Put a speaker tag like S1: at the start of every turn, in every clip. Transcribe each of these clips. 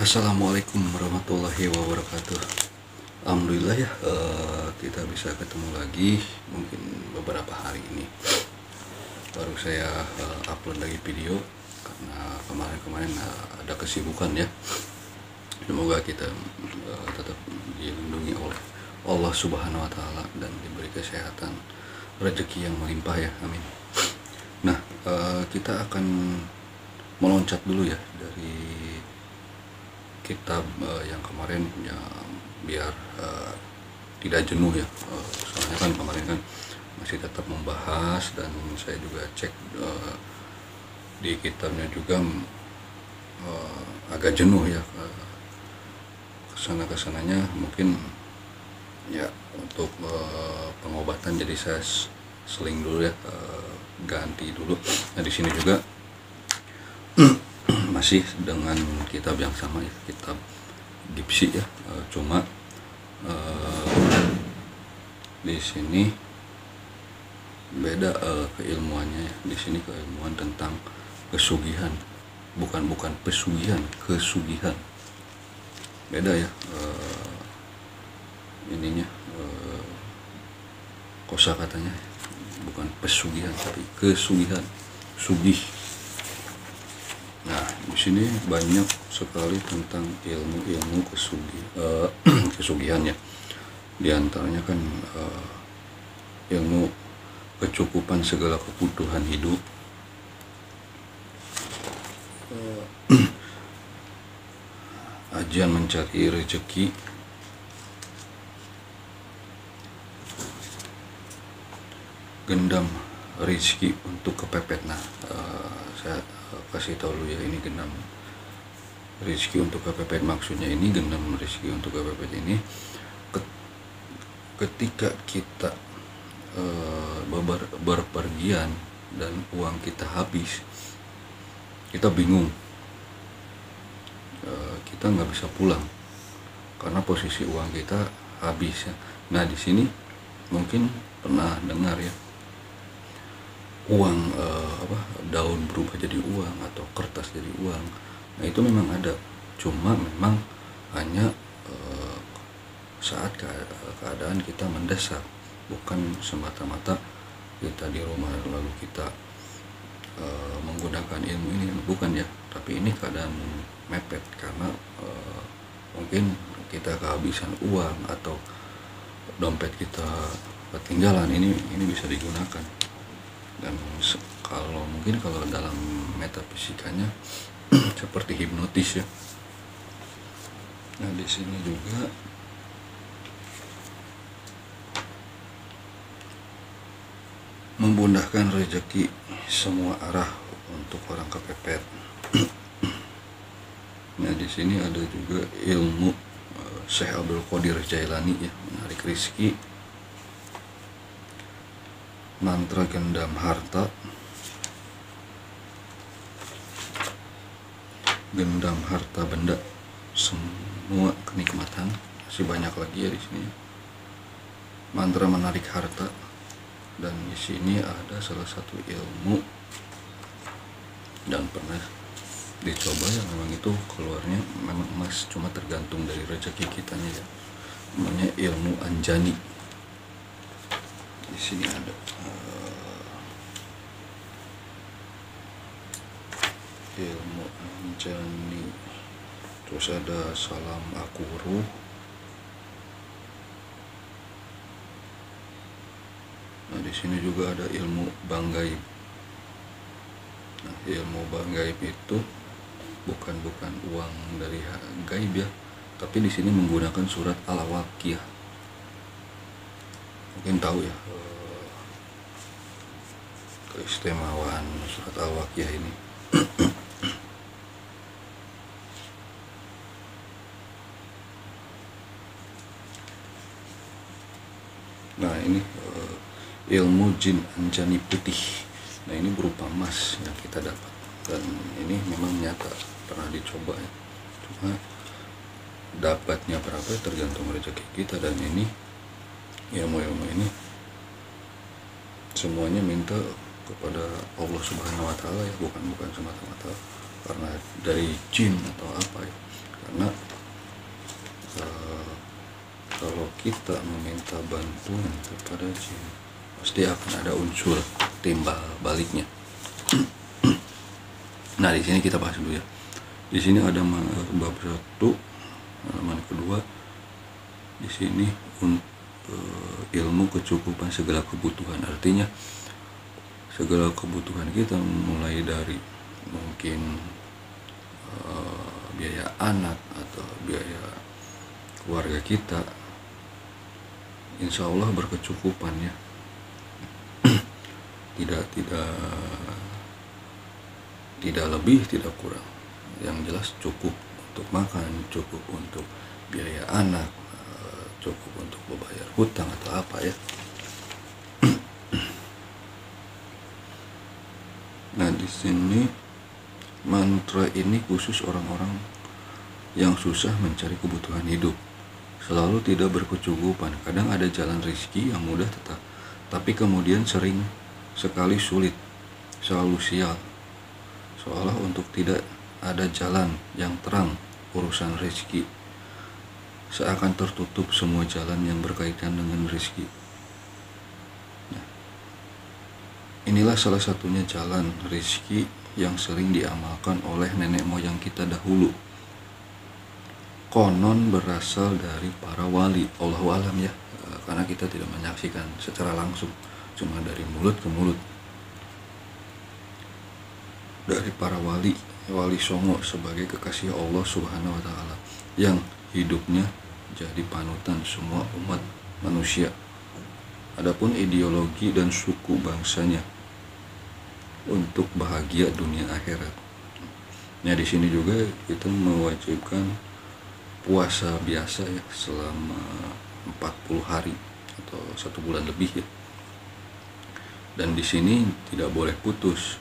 S1: Assalamualaikum warahmatullahi wabarakatuh. Alhamdulillah ya, kita bisa ketemu lagi. Mungkin beberapa hari ini baru saya upload lagi video karena kemarin-kemarin ada kesibukan ya. Semoga kita tetap dilindungi oleh Allah Subhanahu wa Ta'ala dan diberi kesehatan, rezeki yang melimpah ya, amin. Nah, kita akan meloncat dulu ya dari kitab yang kemarin ya, biar tidak jenuh ya, soalnya kan kemarin kan masih tetap membahas dan saya juga cek di kitabnya juga agak jenuh ya, kesananya mungkin ya untuk pengobatan, jadi saya seling dulu ya, ganti dulu. Nah di sini juga masih dengan kitab yang sama ya, kitab Gipsy ya, cuma di sini beda keilmuannya ya. Di sini keilmuan tentang kesugihan, bukan pesugihan, kesugihan. Beda ya ininya, kosakatanya bukan pesugihan tapi kesugihan, sugih. Nah, di sini banyak sekali tentang ilmu kesugihan ya. Di antaranya kan ilmu kecukupan segala kebutuhan hidup, ajian mencari rezeki, gendam rezeki untuk kepepet. Nah, saya kasih tahu dulu ya, ini gendam rezeki untuk kepepet. Maksudnya ini gendam rezeki untuk kepepet ini ketika kita berpergian dan uang kita habis, kita bingung, kita nggak bisa pulang karena posisi uang kita habis ya. Nah di sini mungkin pernah dengar ya, uang daun berubah jadi uang atau kertas jadi uang. Nah itu memang ada, cuma memang hanya saat keadaan kita mendesak, bukan semata-mata kita di rumah lalu kita menggunakan ilmu ini, bukan ya. Tapi ini keadaan mepet karena mungkin kita kehabisan uang atau dompet kita ketinggalan, ini bisa digunakan. Dan kalau dalam metafisikanya seperti hipnotis ya. Nah di sini juga memudahkan rezeki semua arah untuk orang kepepet. Nah di sini ada juga ilmu Syekh Abdul Qadir Jailani ya, menarik rezeki, mantra gendam harta, gendam harta benda, semua kenikmatan, masih banyak lagi ya di sini. Mantra menarik harta, dan di sini ada salah satu ilmu dan pernah dicoba ya, memang itu keluarnya memang emas, cuma tergantung dari rezeki kitanya ya. Namanya ilmu anjani. Di sini ada ilmu anjani, terus ada salam akuru, nah di sini juga ada ilmu banggaib. Nah ilmu banggaib itu bukan uang dari gaib ya, tapi di sini menggunakan surat Al-Waqiah. Mungkin tahu ya keistimewaan surat Al-Waqiah ini. Nah ini ilmu jin anjani putih. Nah ini berupa emas yang kita dapat, dan ini memang nyata pernah dicoba ya. Cuma dapatnya berapa tergantung rezeki kita. Dan ini ilmu ini semuanya minta kepada Allah Subhanahu wa Ta'ala ya, bukan semata-mata karena dari jin atau apa ya. karena kalau kita meminta bantuan kepada jin pasti akan ada unsur timbal baliknya. Nah, di sini kita bahas dulu ya. Di sini ada bab 1 halaman kedua. Di sini ilmu kecukupan segala kebutuhan, artinya segala kebutuhan kita mulai dari mungkin biaya anak atau biaya keluarga kita, insya Allah berkecukupan ya. tidak lebih, tidak kurang, yang jelas cukup untuk makan, cukup untuk biaya anak, cukup untuk membayar hutang atau apa ya. Nah, di sini mantra ini khusus orang-orang yang susah mencari kebutuhan hidup, selalu tidak berkecukupan. Kadang ada jalan rezeki yang mudah tapi kemudian sering sekali sulit, selalu sial, seolah untuk tidak ada jalan yang terang urusan rezeki, seakan tertutup semua jalan yang berkaitan dengan rezeki. Nah, inilah salah satunya jalan rezeki yang sering diamalkan oleh nenek moyang kita dahulu. Konon berasal dari para wali, Allahu alam ya, karena kita tidak menyaksikan secara langsung, cuma dari mulut ke mulut. Dari para wali songo sebagai kekasih Allah Subhanahu wa Ta'ala, yang hidupnya jadi panutan semua umat manusia. Adapun ideologi dan suku bangsanya untuk bahagia dunia akhirat. Nah, di sini juga kita mewajibkan puasa biasa ya selama 40 hari atau 1 bulan lebih ya. Dan di sini tidak boleh putus.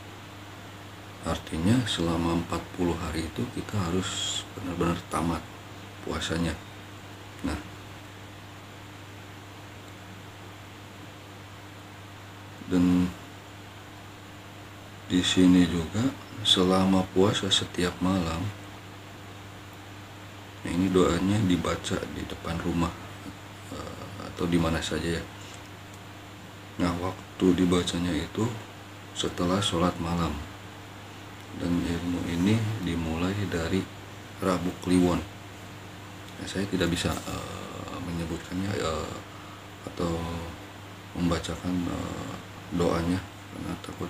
S1: Artinya selama 40 hari itu kita harus benar-benar tamat puasanya. Nah, dan di sini juga selama puasa setiap malam, nah ini doanya dibaca di depan rumah atau di mana saja ya. Nah, waktu dibacanya itu setelah sholat malam, dan ilmu ini dimulai dari Rabu Kliwon. Nah, saya tidak bisa menyebutkannya atau membacakan doanya karena takut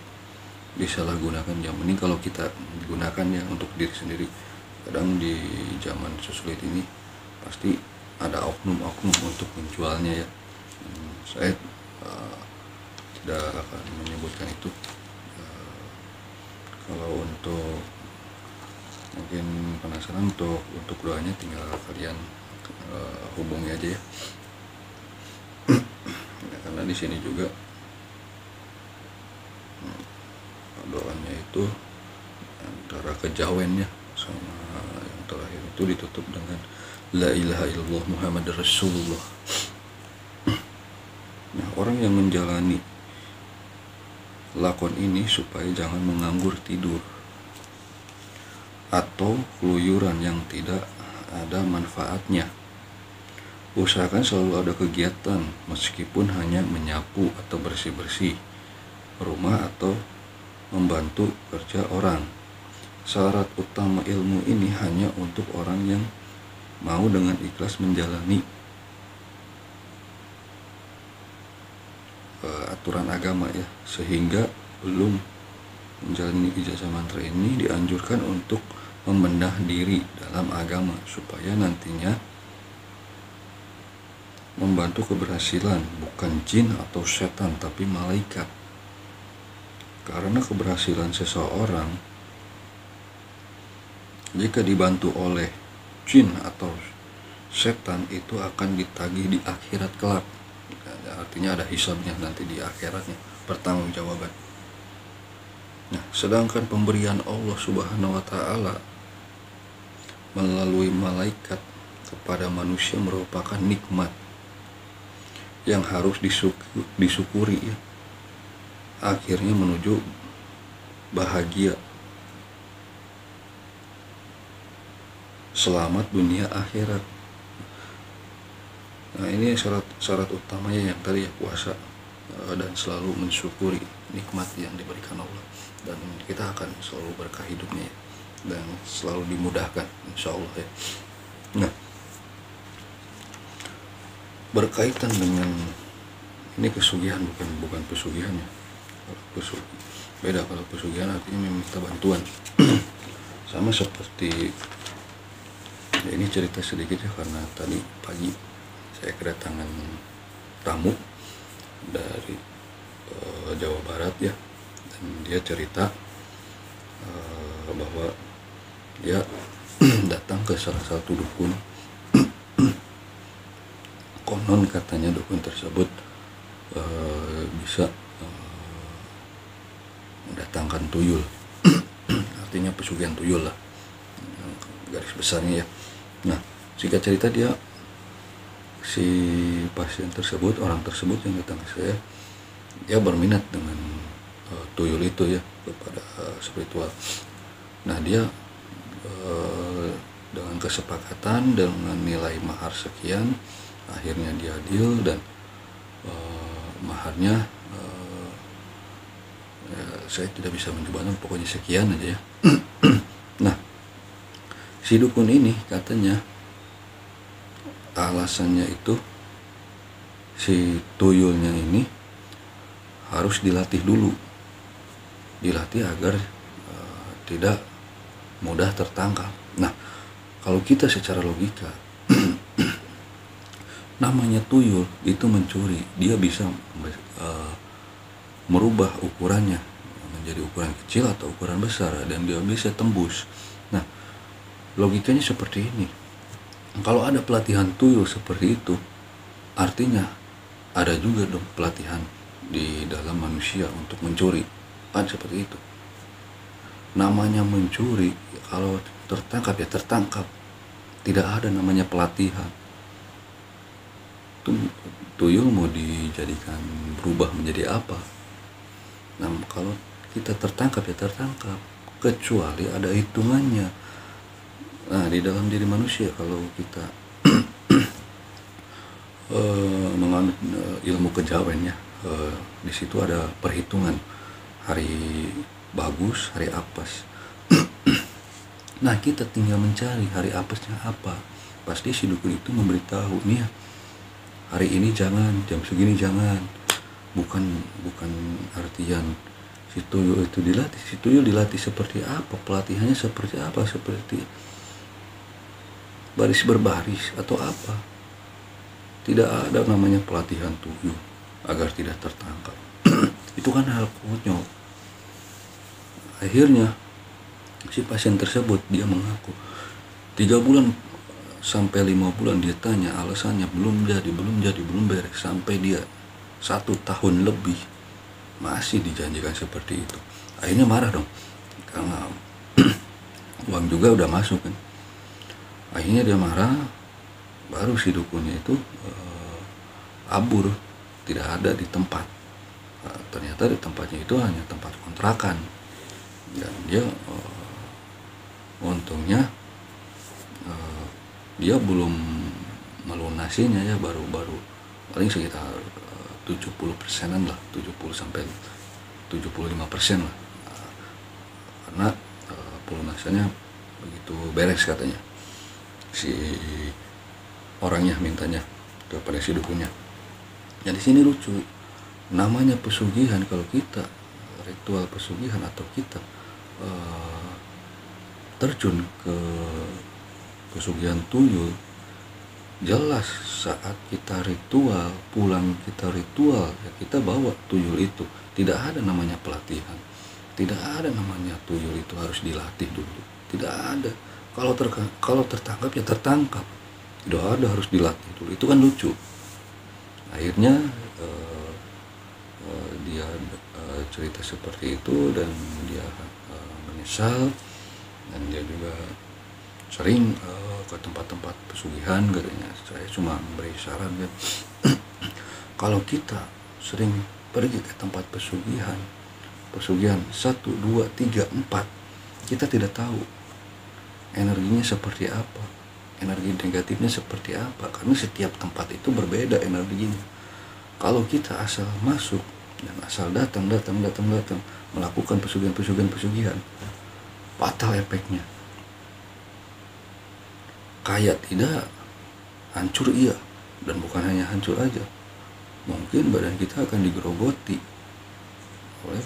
S1: disalahgunakan. Yang penting kalau kita gunakannya untuk diri sendiri. Kadang di zaman sesulit ini pasti ada oknum-oknum untuk menjualnya ya. Saya tidak akan menyebutkan itu. Kalau untuk mungkin penasaran untuk doanya, tinggal kalian hubungi aja ya. Ya, karena di sini juga doanya itu antara kejawennya sama yang terakhir itu ditutup dengan La ilaha illallah Muhammad Rasulullah. Nah, orang yang menjalani lakon ini supaya jangan menganggur tidur atau keluyuran yang tidak ada manfaatnya. Usahakan selalu ada kegiatan, meskipun hanya menyapu atau bersih-bersih rumah atau membantu kerja orang. Syarat utama ilmu ini hanya untuk orang yang mau dengan ikhlas menjalani aturan agama ya, sehingga belum menjalani ijazah mantra ini dianjurkan untuk membedah diri dalam agama supaya nantinya membantu keberhasilan bukan jin atau setan tapi malaikat. Karena keberhasilan seseorang jika dibantu oleh jin atau setan itu akan ditagih di akhirat kelak. Artinya ada hisabnya nanti di akhiratnya, pertanggungjawaban. Nah, sedangkan pemberian Allah Subhanahu wa Ta'ala melalui malaikat kepada manusia merupakan nikmat yang harus disyukuri ya. Akhirnya menuju bahagia. selamat dunia akhirat. Nah ini syarat utamanya yang tadi ya, puasa dan selalu mensyukuri nikmat yang diberikan Allah, dan kita akan selalu berkah hidupnya ya, dan selalu dimudahkan insya Allah ya. Nah, berkaitan dengan ini kesugihan, bukan pesugihan ya. Beda, kalau pesugihan artinya meminta bantuan. Sama seperti ya, ini cerita sedikit ya, karena tadi pagi saya kedatangan tamu dari Jawa Barat ya, dan dia cerita bahwa dia datang ke salah satu dukun. Konon katanya dukun tersebut bisa mendatangkan tuyul. Artinya pesugihan tuyul lah, garis besarnya ya. Nah, singkat cerita, si pasien tersebut, orang tersebut yang datang ke saya, dia berminat dengan tuyul itu ya, kepada spiritual. Nah, dia dengan kesepakatan dengan nilai mahar sekian, akhirnya dia deal, dan maharnya ya, saya tidak bisa menyebutkan, pokoknya sekian aja ya. Nah, si dukun ini katanya alasannya itu si tuyulnya ini harus dilatih dulu, dilatih agar tidak mudah tertangkap. Nah, kalau kita secara logika namanya tuyul itu mencuri, dia bisa merubah ukurannya menjadi ukuran kecil atau ukuran besar, dan dia bisa tembus. Nah, logikanya seperti ini. Kalau ada pelatihan tuyul seperti itu, artinya ada juga dong pelatihan di dalam manusia untuk mencuri. Kan seperti itu. Namanya mencuri, kalau tertangkap ya tertangkap. Tidak ada namanya pelatihan. Tuyul mau dijadikan berubah menjadi apa? Nah, kalau kita tertangkap ya tertangkap, kecuali ada hitungannya. Nah, di dalam diri manusia, kalau kita menganut ilmu kejawen ya, di situ ada perhitungan hari bagus, hari apes. Nah, kita tinggal mencari hari apesnya apa. Pasti si dukun itu memberitahu, nih ya, hari ini jangan, jam segini jangan. Bukan artian si tuyul itu dilatih. Si tuyul dilatih seperti apa, pelatihannya seperti apa, seperti baris berbaris atau apa. Tidak ada namanya pelatihan tuyul agar tidak tertangkap. Itu kan hal konyol. Akhirnya si pasien tersebut dia mengaku 3 bulan sampai 5 bulan dia tanya, alasannya belum beres, sampai dia 1 tahun lebih masih dijanjikan seperti itu. Akhirnya marah dong, karena uang juga udah masuk kan. Akhirnya dia marah, baru si dukunnya itu abur, tidak ada di tempat. Ternyata di tempatnya itu hanya tempat kontrakan, dan dia untungnya dia belum melunasinya ya, baru paling sekitar 70%-an lah, 70 sampai 75% lah, karena pelunasannya begitu beres katanya si orangnya mintanya kepada si dukunnya. Nah, di sini lucu, namanya pesugihan. Kalau kita ritual pesugihan atau kita terjun ke pesugihan tuyul, jelas saat kita ritual, pulang kita ritual ya, kita bawa tuyul itu. Tidak ada namanya pelatihan, tidak ada namanya tuyul itu harus dilatih dulu, tidak ada. Kalau tertangkap ya tertangkap, tidak ada harus dilatih dulu. Itu kan lucu. Akhirnya dia cerita seperti itu, dan dia menyesal, dan dia juga sering ke tempat-tempat pesugihan katanya. Saya cuma memberi saran kan, kalau kita sering pergi ke tempat pesugihan 1, 2, 3, 4, kita tidak tahu energinya seperti apa, energi negatifnya seperti apa, karena setiap tempat itu berbeda energinya. Kalau kita asal masuk dan asal datang melakukan pesugihan, fatal efeknya. Kaya tidak, hancur iya, dan bukan hanya hancur aja, mungkin badan kita akan digerogoti oleh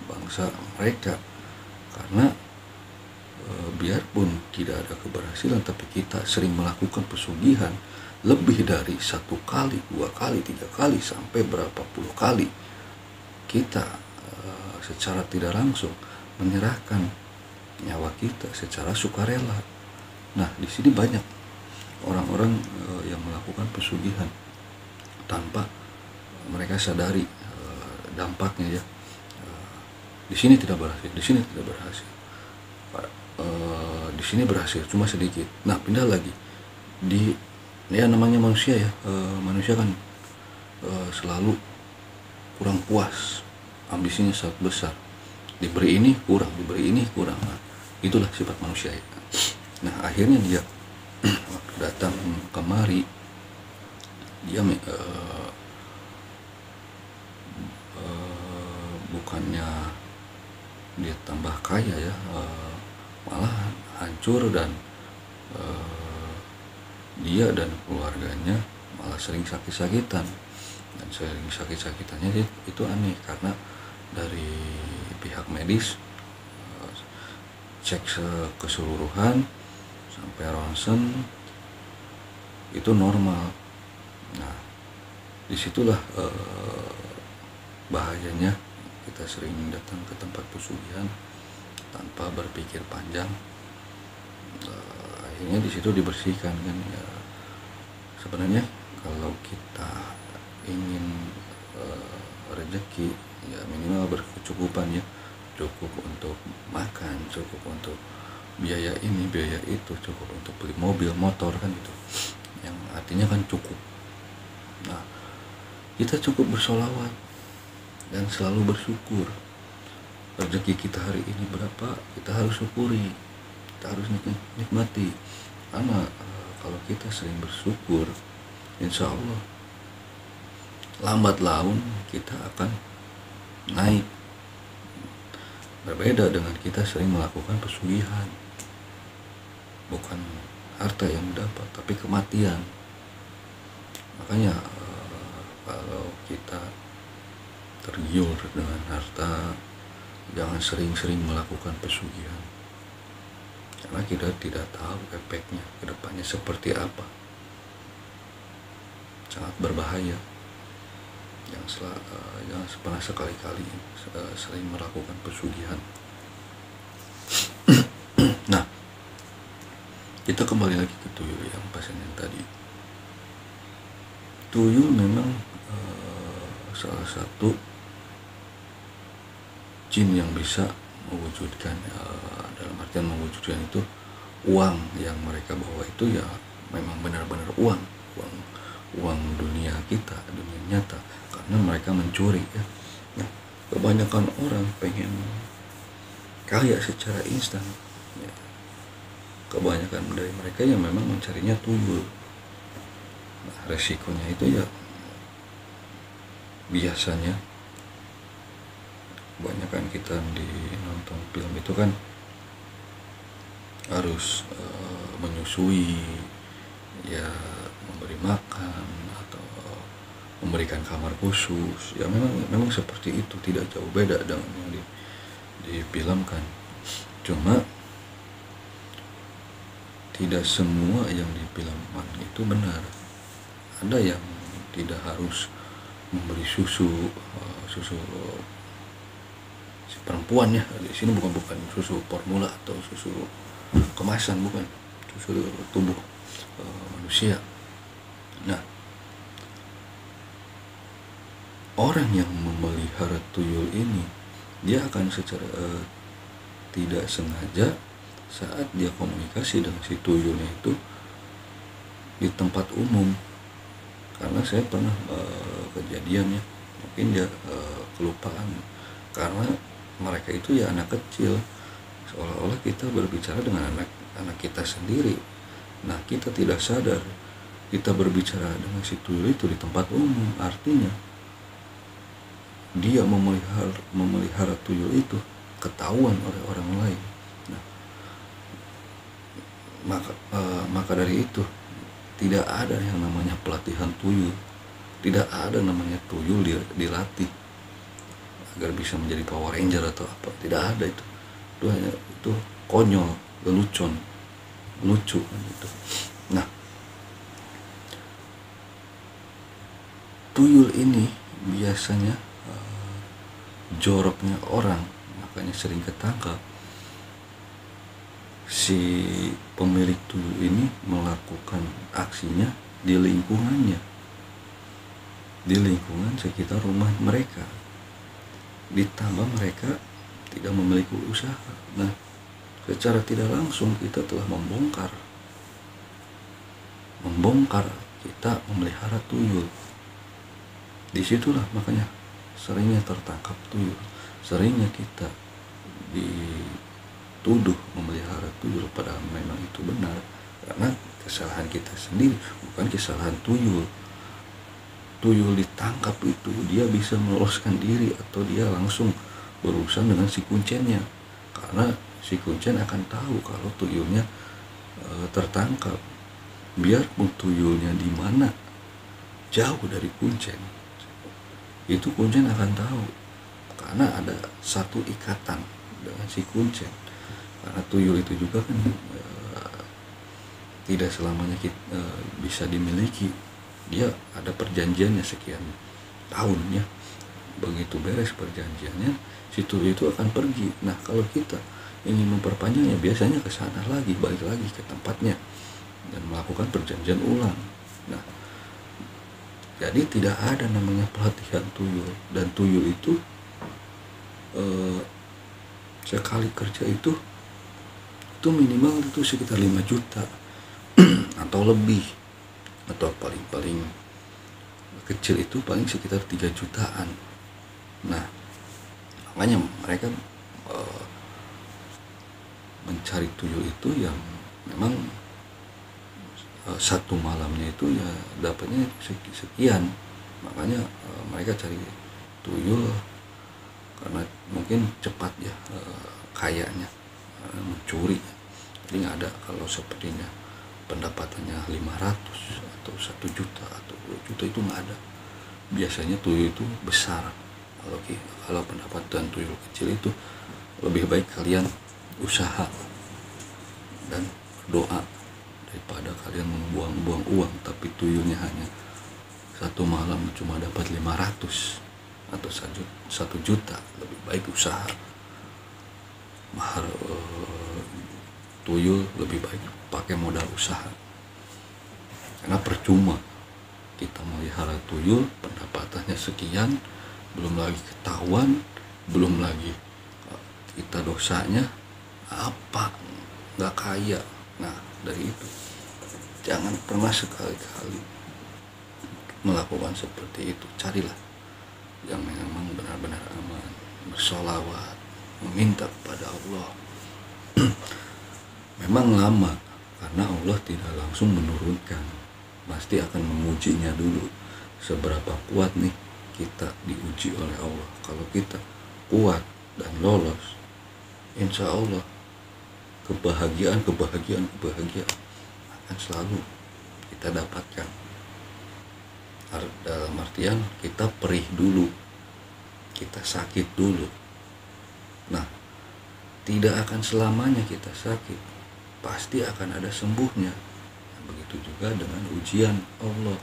S1: bangsa mereka, karena biarpun tidak ada keberhasilan, tapi kita sering melakukan pesugihan lebih dari 1 kali, 2 kali, 3 kali, sampai berapa puluh kali. Kita secara tidak langsung menyerahkan nyawa kita secara sukarela. Nah, di sini banyak orang-orang yang melakukan pesugihan tanpa mereka sadari dampaknya ya. Di sini tidak berhasil, di sini tidak berhasil, di sini berhasil cuma sedikit. Nah, pindah lagi di ya namanya manusia ya, manusia kan selalu kurang puas, ambisinya sangat besar, diberi ini kurang, diberi ini kurang. Nah, itulah sifat manusia ya. Nah, akhirnya dia waktu datang kemari, dia bukannya dia tambah kaya ya, malah hancur, dan dia dan keluarganya malah sering sakit-sakitan. Dan sering sakit-sakitannya itu aneh, karena dari pihak medis cek keseluruhan sampai ronsen itu normal. Nah, disitulah bahayanya kita sering datang ke tempat pesugihan tanpa berpikir panjang. Akhirnya di situ dibersihkan kan ya. Sebenarnya kalau kita ingin rezeki ya minimal berkecukupan ya, cukup untuk makan, cukup untuk biaya ini biaya itu, cukup untuk beli mobil motor kan itu, yang artinya kan cukup. Nah, kita cukup bersolawat dan selalu bersyukur. Rezeki kita hari ini berapa, kita harus syukuri, kita harus nikmati. Karena kalau kita sering bersyukur, insya Allah lambat laun kita akan naik. Berbeda dengan kita sering melakukan pesugihan, bukan harta yang dapat, tapi kematian. Makanya kalau kita tergiur dengan harta, jangan sering-sering melakukan pesugihan, karena kita tidak tahu efeknya ke depannya seperti apa. Sangat berbahaya. Jangan pernah sekali-kali sering melakukan pesugihan. Nah, kita kembali lagi ke tuyul yang pasien yang tadi. Tuyul memang salah satu jin yang bisa mewujudkan, dalam artian mewujudkan itu uang yang mereka bawa itu ya memang benar-benar uang dunia kita, dunia nyata, karena mereka mencuri ya. Nah, kebanyakan orang pengen kaya secara instan ya. Kebanyakan dari mereka yang memang mencarinya tuyul. Nah, resikonya itu ya biasanya kebanyakan kita di nonton film itu kan harus menyusui ya, memberi makan atau memberikan kamar khusus ya, memang seperti itu, tidak jauh beda dengan yang difilmkan. Cuma tidak semua yang difilmkan itu benar. Ada yang tidak harus memberi susu si perempuan ya, di sini bukan susu formula atau susu kemasan, bukan, susu tubuh manusia. Nah, orang yang memelihara tuyul ini, dia akan secara tidak sengaja saat dia komunikasi dengan si tuyulnya itu di tempat umum. Karena saya pernah kejadiannya, mungkin dia kelupaan, karena mereka itu ya anak kecil, seolah-olah kita berbicara dengan anak kita sendiri. Nah, kita tidak sadar kita berbicara dengan si tuyul itu di tempat umum. Artinya dia memelihara tuyul itu ketahuan oleh orang lain. Nah, maka dari itu tidak ada yang namanya pelatihan tuyul, tidak ada namanya tuyul dilatih agar bisa menjadi Power Ranger atau apa. Tidak ada itu. Itu konyol, lelucon, lucu gitu. Nah, tuyul ini biasanya joroknya orang, makanya sering ketangkap. Si pemilik tuyul ini melakukan aksinya di lingkungannya, di lingkungan sekitar rumah mereka, ditambah mereka tidak memiliki usaha. Nah, secara tidak langsung kita telah membongkar kita memelihara tuyul. Disitulah makanya seringnya tertangkap tuyul, seringnya kita dituduh memelihara tuyul, padahal memang itu benar karena kesalahan kita sendiri, bukan kesalahan tuyul. Tuyul ditangkap itu dia bisa meloloskan diri atau dia langsung berurusan dengan si kuncennya, karena si kuncen akan tahu kalau tuyulnya tertangkap. Biarpun tuyulnya di mana jauh dari kuncen, itu kuncen akan tahu karena ada satu ikatan dengan si kuncen. Karena tuyul itu juga kan tidak selamanya bisa dimiliki, dia ada perjanjiannya sekian tahunnya. Begitu beres perjanjiannya, si tuyul itu akan pergi. Nah, kalau kita ingin memperpanjangnya, biasanya ke sana lagi, balik lagi ke tempatnya dan melakukan perjanjian ulang. Nah, jadi tidak ada namanya pelatihan tuyul, dan tuyul itu sekali kerja itu minimal itu sekitar 5 juta atau lebih, atau paling kecil itu paling sekitar 3 jutaan. Nah, makanya mereka mencari tuyul itu yang memang satu malamnya itu ya dapatnya sekian. Makanya mereka cari tuyul karena mungkin cepat ya, kayaknya mencuri. Jadi nggak ada kalau sepertinya pendapatannya 500 atau 1 juta atau 2 juta, itu nggak ada. Biasanya tuyul itu besar. Kalau pendapatan tuyul kecil itu lebih baik kalian usaha dan berdoa daripada kalian membuang-buang uang tapi tuyulnya hanya satu malam cuma dapat 500 atau 1 juta. Lebih baik usaha. Mahal tuyul lebih baik pakai modal usaha, karena percuma kita melihara tuyul pendapatannya sekian, belum lagi ketahuan, belum lagi kita dosanya apa, nggak kaya. Nah, dari itu jangan pernah sekali-kali melakukan seperti itu. Carilah yang memang benar-benar aman, bersolawat, meminta kepada Allah. Memang lama karena Allah tidak langsung menurunkan, pasti akan mengujinya dulu seberapa kuat nih kita diuji oleh Allah. Kalau kita kuat dan lolos, insya Allah kebahagiaan akan selalu kita dapatkan. Dalam artian kita perih dulu, kita sakit dulu. Nah, tidak akan selamanya kita sakit, pasti akan ada sembuhnya. Nah, begitu juga dengan ujian Allah,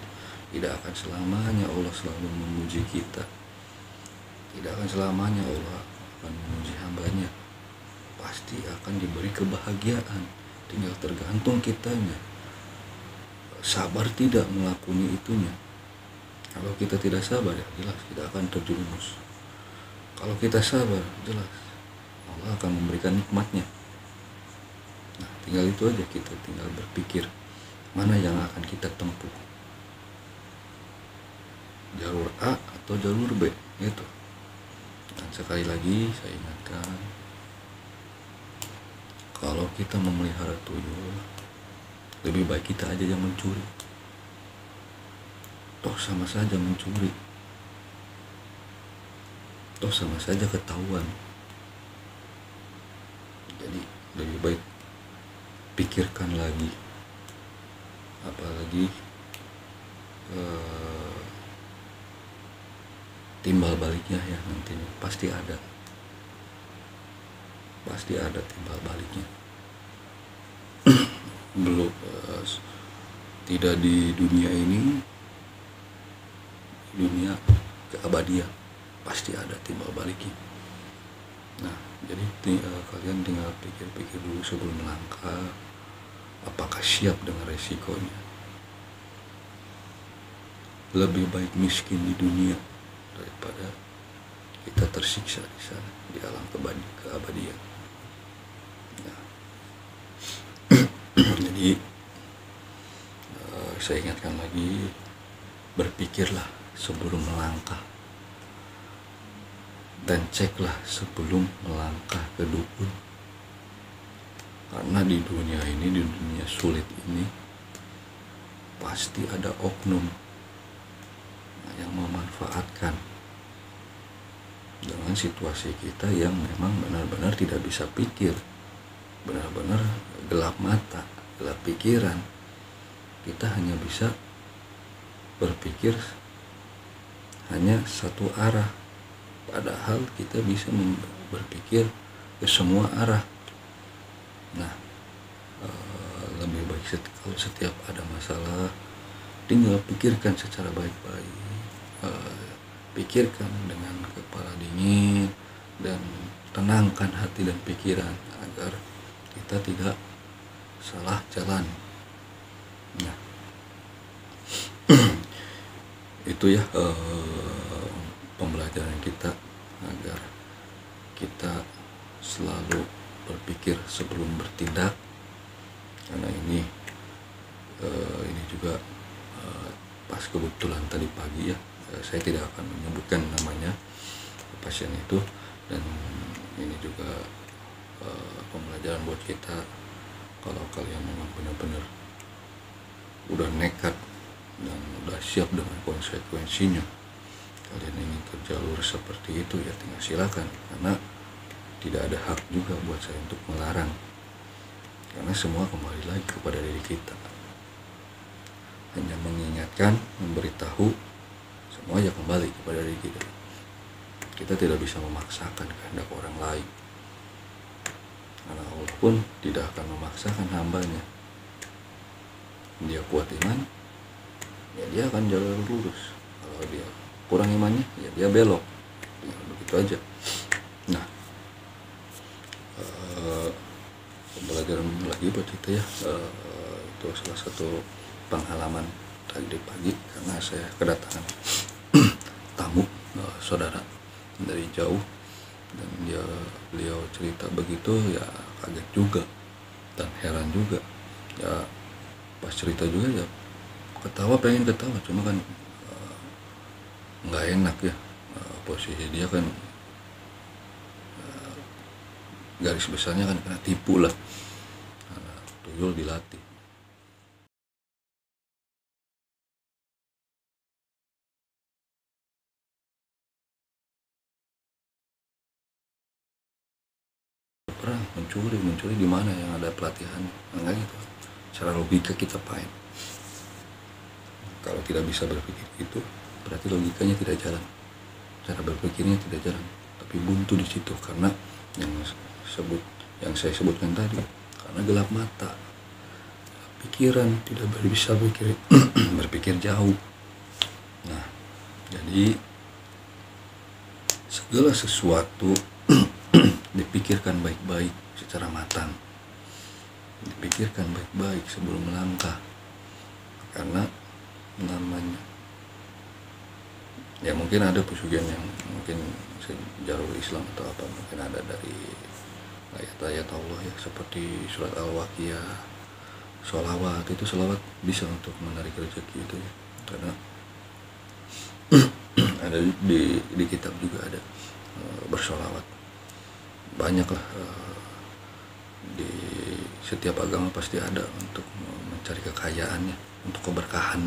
S1: tidak akan selamanya Allah selalu memuji kita, tidak akan selamanya Allah akan memuji hambanya. Pasti akan diberi kebahagiaan, tinggal tergantung kitanya sabar tidak melakoni itunya. Kalau kita tidak sabar, ya jelas kita akan terjerumus. Kalau kita sabar, jelas Allah akan memberikan nikmatnya. Nah, tinggal itu aja, kita tinggal berpikir mana yang akan kita tempuh, jalur A atau jalur B gitu. Dan sekali lagi saya ingatkan, Kalau kita memelihara tuyul, lebih baik kita aja yang mencuri. Toh sama saja mencuri, toh sama saja ketahuan. Jadi lebih baik pikirkan lagi. Apalagi timbal baliknya ya, nantinya pasti ada timbal baliknya. Belum tidak di dunia ini, dunia keabadian pasti ada timbal baliknya. Nah, jadi kalian tinggal pikir-pikir dulu sebelum melangkah, apakah siap dengan resikonya. Lebih baik miskin di dunia daripada kita tersiksa di sana, di alam keabadian. Nah, jadi saya ingatkan lagi, berpikirlah sebelum melangkah, dan ceklah sebelum melangkah ke dukun. Karena di dunia ini, di dunia sulit ini, pasti ada oknum yang memanfaatkan dengan situasi kita yang memang benar-benar tidak bisa pikir, benar-benar gelap mata, gelap pikiran. Kita hanya bisa berpikir hanya satu arah, padahal kita bisa berpikir ke semua arah. Nah, lebih baik kalau setiap ada masalah, tinggal pikirkan secara baik-baik, pikirkan dengan kepala dingin, dan tenangkan hati dan pikiran agar kita tidak salah jalan. Nah, itu ya pembelajaran kita, agar kita selalu berpikir sebelum bertindak. Karena ini juga pas kebetulan tadi pagi ya, saya tidak akan menyebutkan namanya pasien itu, dan ini juga pembelajaran buat kita. Kalau kalian memang benar-benar udah nekat dan udah siap dengan konsekuensinya, kalian ingin ke jalur seperti itu, ya tinggal silakan. Karena tidak ada hak juga buat saya untuk melarang, karena semua kembali lagi kepada diri kita. Hanya mengingatkan, memberitahu, semua ya kembali kepada diri kita. Kita tidak bisa memaksakan kehendak orang lain, karena Allah pun tidak akan memaksakan hambanya. Dia kuat iman, ya dia akan jalan lurus. Kalau dia kurang imannya, ya dia belok. Ya, begitu aja. Nah, pembelajaran lagi buat kita ya, itu salah satu pengalaman tadi pagi, karena saya kedatangan tamu saudara dari jauh, dan beliau cerita begitu, ya kaget juga dan heran juga. Ya pas cerita juga ya pengen ketawa, cuma kan nggak enak ya, posisi dia kan garis besarnya kan kena tipu lah, karena tuyul dilatih. Perang mencuri di mana yang ada pelatihan? Enggak gitu. Secara logika kita paham. Kalau tidak bisa berpikir itu, berarti logikanya tidak jalan, cara berpikirnya tidak jalan, tapi buntu di situ. Karena yang saya sebutkan tadi, karena gelap mata, pikiran, tidak bisa berpikir jauh. Nah, jadi segala sesuatu dipikirkan baik-baik secara matang, dipikirkan baik-baik sebelum melangkah. Karena namanya ya, mungkin ada pesugihan yang mungkin jalur Islam atau apa, mungkin ada dari ayat-ayat Allah ya, seperti surat Al-Waqiah, sholawat. Itu sholawat bisa untuk menarik rezeki itu ya, karena ada di kitab juga ada bersholawat. Banyaklah di setiap agama pasti ada untuk mencari kekayaannya, untuk keberkahan,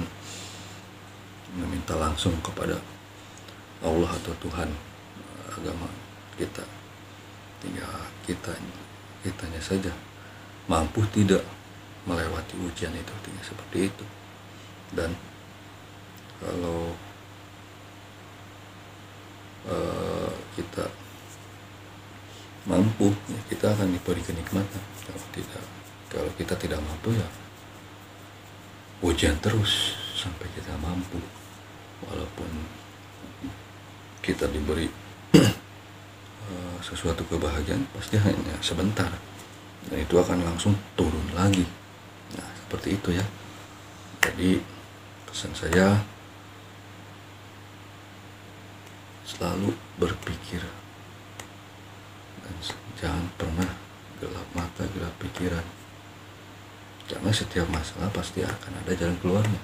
S1: meminta langsung kepada Allah atau Tuhan agama kita. Tinggal kitanya saja mampu tidak melewati ujian itu, tinggal seperti itu. Dan kalau kita mampu, ya kita akan diberi kenikmatan. Kalau kita tidak mampu, ya ujian terus sampai kita mampu. Walaupun kita diberi sesuatu kebahagiaan, pasti hanya sebentar, dan itu akan langsung turun lagi. Nah, seperti itu ya. Jadi pesan saya, selalu berpikir dan jangan pernah gelap mata, gelap pikiran, karena setiap masalah pasti akan ada jalan keluarnya.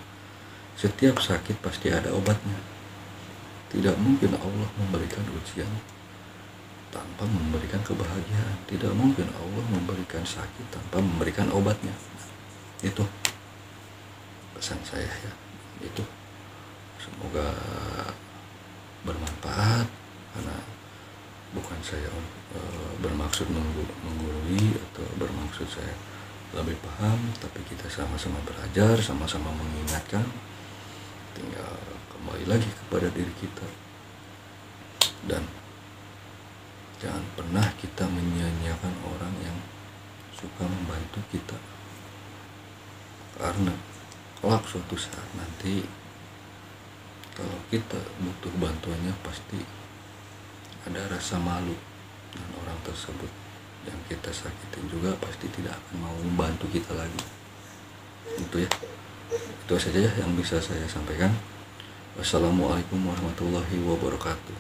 S1: Setiap sakit pasti ada obatnya. Tidak mungkin Allah memberikan ujian tanpa memberikan kebahagiaan. Tidak mungkin Allah memberikan sakit tanpa memberikan obatnya. Itu pesan saya ya. Itu semoga bermanfaat, karena bukan saya bermaksud menggurui atau bermaksud saya lebih paham, tapi kita sama-sama belajar, sama-sama mengingatkan. Tinggal kembali lagi kepada diri kita, dan jangan pernah kita menyia-nyiakan orang yang suka membantu kita, karena kelak suatu saat nanti kalau kita butuh bantuannya, pasti ada rasa malu, dan orang tersebut yang kita sakitin juga pasti tidak akan mau membantu kita lagi. Itu ya, itu saja ya yang bisa saya sampaikan. Wassalamualaikum warahmatullahi wabarakatuh.